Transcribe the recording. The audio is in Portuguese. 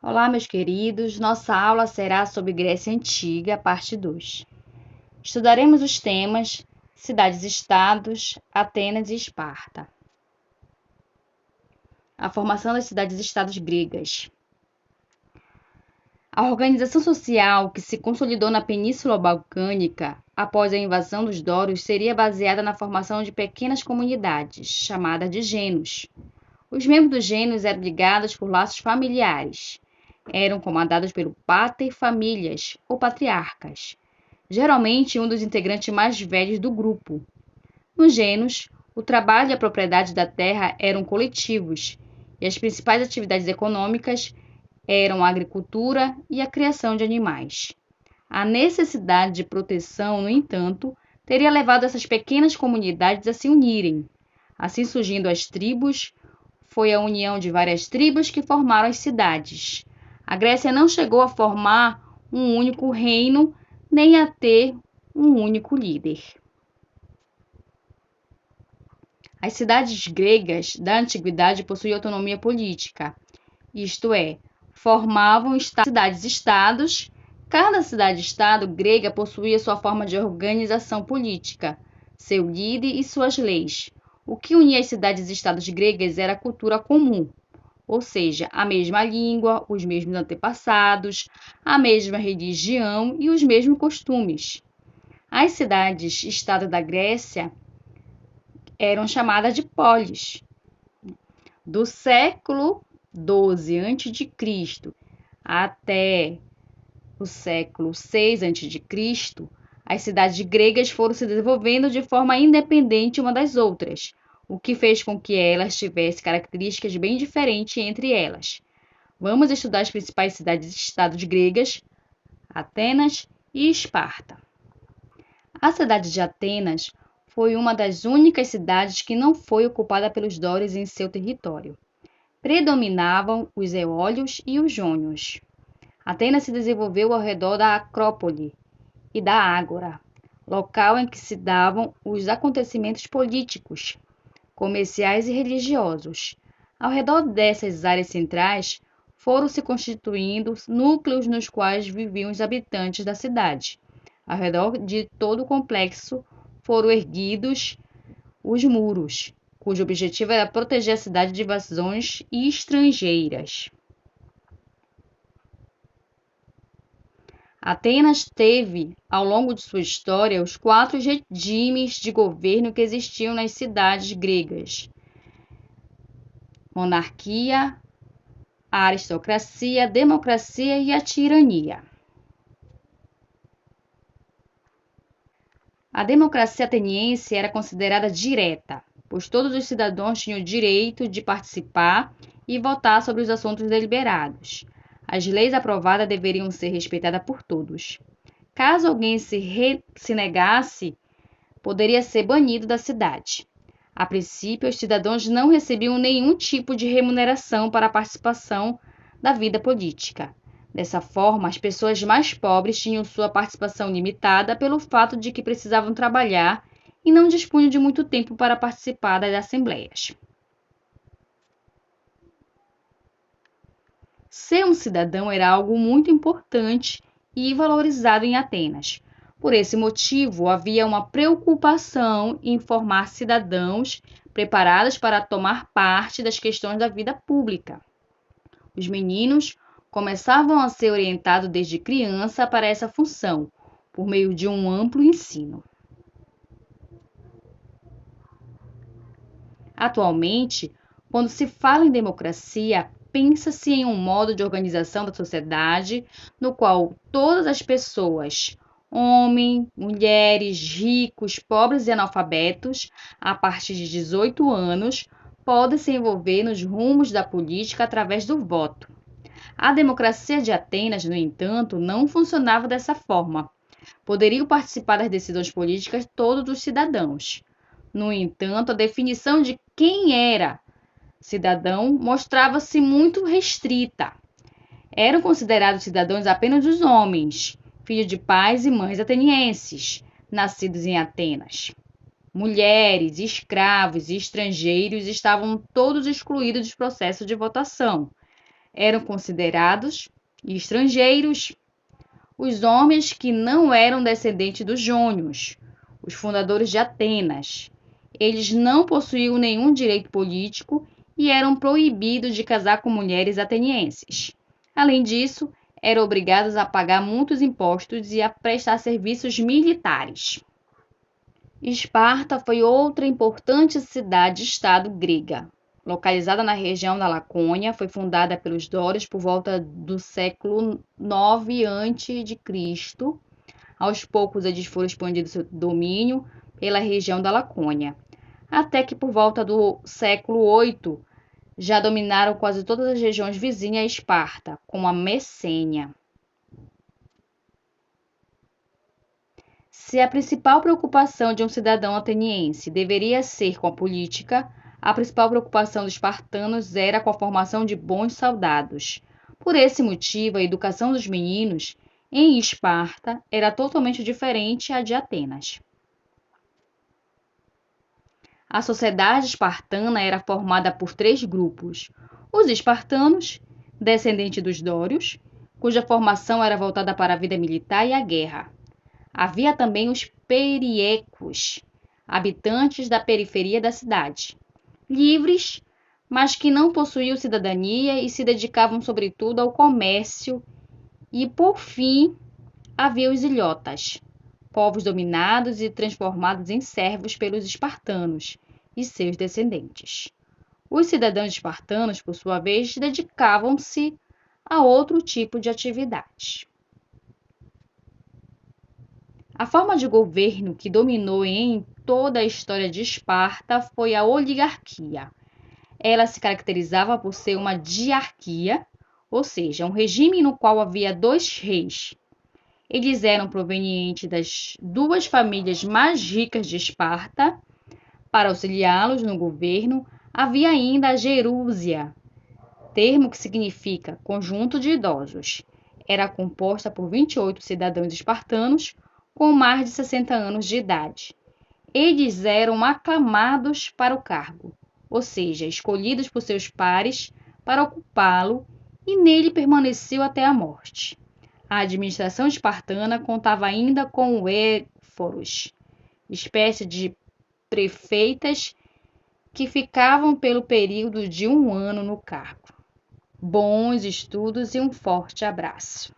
Olá, meus queridos. Nossa aula será sobre Grécia Antiga, parte 2. Estudaremos os temas cidades-estados, Atenas e Esparta. A formação das cidades-estados gregas. A organização social que se consolidou na Península Balcânica após a invasão dos dórios seria baseada na formação de pequenas comunidades, chamadas de gênos. Os membros dos gênios eram ligados por laços familiares. Eram comandados pelo pater familias, ou patriarcas, geralmente um dos integrantes mais velhos do grupo. Nos gênios, o trabalho e a propriedade da terra eram coletivos, e as principais atividades econômicas eram a agricultura e a criação de animais. A necessidade de proteção, no entanto, teria levado essas pequenas comunidades a se unirem. Assim surgindo as tribos, foi a união de várias tribos que formaram as cidades. A Grécia não chegou a formar um único reino, nem a ter um único líder. As cidades gregas da antiguidade possuíam autonomia política, isto é, formavam cidades-estados. Cada cidade-estado grega possuía sua forma de organização política, seu líder e suas leis. O que unia as cidades-estados gregas era a cultura comum, ou seja, a mesma língua, os mesmos antepassados, a mesma religião e os mesmos costumes. As cidades-estado da Grécia eram chamadas de polis. Do século XII a.C. até o século VI a.C., as cidades gregas foram se desenvolvendo de forma independente uma das outras, o que fez com que elas tivessem características bem diferentes entre elas. Vamos estudar as principais cidades-estados gregas, Atenas e Esparta. A cidade de Atenas foi uma das únicas cidades que não foi ocupada pelos dórios em seu território. Predominavam os eólios e os jônios. Atenas se desenvolveu ao redor da Acrópole e da Ágora, local em que se davam os acontecimentos políticos, comerciais e religiosos. Ao redor dessas áreas centrais, foram se constituindo núcleos nos quais viviam os habitantes da cidade. Ao redor de todo o complexo foram erguidos os muros, cujo objetivo era proteger a cidade de invasões estrangeiras. Atenas teve, ao longo de sua história, os 4 regimes de governo que existiam nas cidades gregas: monarquia, a aristocracia, a democracia e a tirania. A democracia ateniense era considerada direta, pois todos os cidadãos tinham o direito de participar e votar sobre os assuntos deliberados. As leis aprovadas deveriam ser respeitadas por todos. Caso alguém se negasse, poderia ser banido da cidade. A princípio, os cidadãos não recebiam nenhum tipo de remuneração para a participação da vida política. Dessa forma, as pessoas mais pobres tinham sua participação limitada pelo fato de que precisavam trabalhar e não dispunham de muito tempo para participar das assembleias. Ser um cidadão era algo muito importante e valorizado em Atenas. Por esse motivo, havia uma preocupação em formar cidadãos preparados para tomar parte das questões da vida pública. Os meninos começavam a ser orientados desde criança para essa função, por meio de um amplo ensino. Atualmente, quando se fala em democracia, pensa-se em um modo de organização da sociedade no qual todas as pessoas, homens, mulheres, ricos, pobres e analfabetos, a partir de 18 anos, podem se envolver nos rumos da política através do voto. A democracia de Atenas, no entanto, não funcionava dessa forma. Poderiam participar das decisões políticas todos os cidadãos. No entanto, a definição de quem era cidadão mostrava-se muito restrita. Eram considerados cidadãos apenas os homens, filhos de pais e mães atenienses, nascidos em Atenas. Mulheres, escravos e estrangeiros estavam todos excluídos dos processos de votação. eram considerados estrangeiros os homens que não eram descendentes dos jônios, os fundadores de Atenas. Eles não possuíam nenhum direito político e eram proibidos de casar com mulheres atenienses. Além disso, eram obrigados a pagar muitos impostos e a prestar serviços militares. Esparta foi outra importante cidade-estado grega. Localizada na região da Lacônia, foi fundada pelos dórios por volta do século 9 a.C. Aos poucos, eles foram expandindo seu domínio pela região da Lacônia, até que por volta do século 8 já dominaram quase todas as regiões vizinhas a Esparta, como a Messênia. Se a principal preocupação de um cidadão ateniense deveria ser com a política, a principal preocupação dos espartanos era com a formação de bons soldados. Por esse motivo, a educação dos meninos em Esparta era totalmente diferente à de Atenas. A sociedade espartana era formada por 3 grupos: os espartanos, descendentes dos dórios, cuja formação era voltada para a vida militar e a guerra. Havia também os periecos, habitantes da periferia da cidade, livres, mas que não possuíam cidadania e se dedicavam sobretudo ao comércio. E, por fim, havia os ilhotas, povos dominados e transformados em servos pelos espartanos e seus descendentes. Os cidadãos espartanos, por sua vez, dedicavam-se a outro tipo de atividade. A forma de governo que dominou em toda a história de Esparta foi a oligarquia. Ela se caracterizava por ser uma diarquia, ou seja, um regime no qual havia 2 reis. Eles eram provenientes das 2 famílias mais ricas de Esparta. Para auxiliá-los no governo, havia ainda a gerúsia, termo que significa conjunto de idosos. Era composta por 28 cidadãos espartanos com mais de 60 anos de idade. Eles eram aclamados para o cargo, ou seja, escolhidos por seus pares para ocupá-lo, e nele permaneceu até a morte. A administração espartana contava ainda com o éforos, espécie de prefeitas que ficavam pelo período de 1 ano no cargo. Bons estudos e um forte abraço.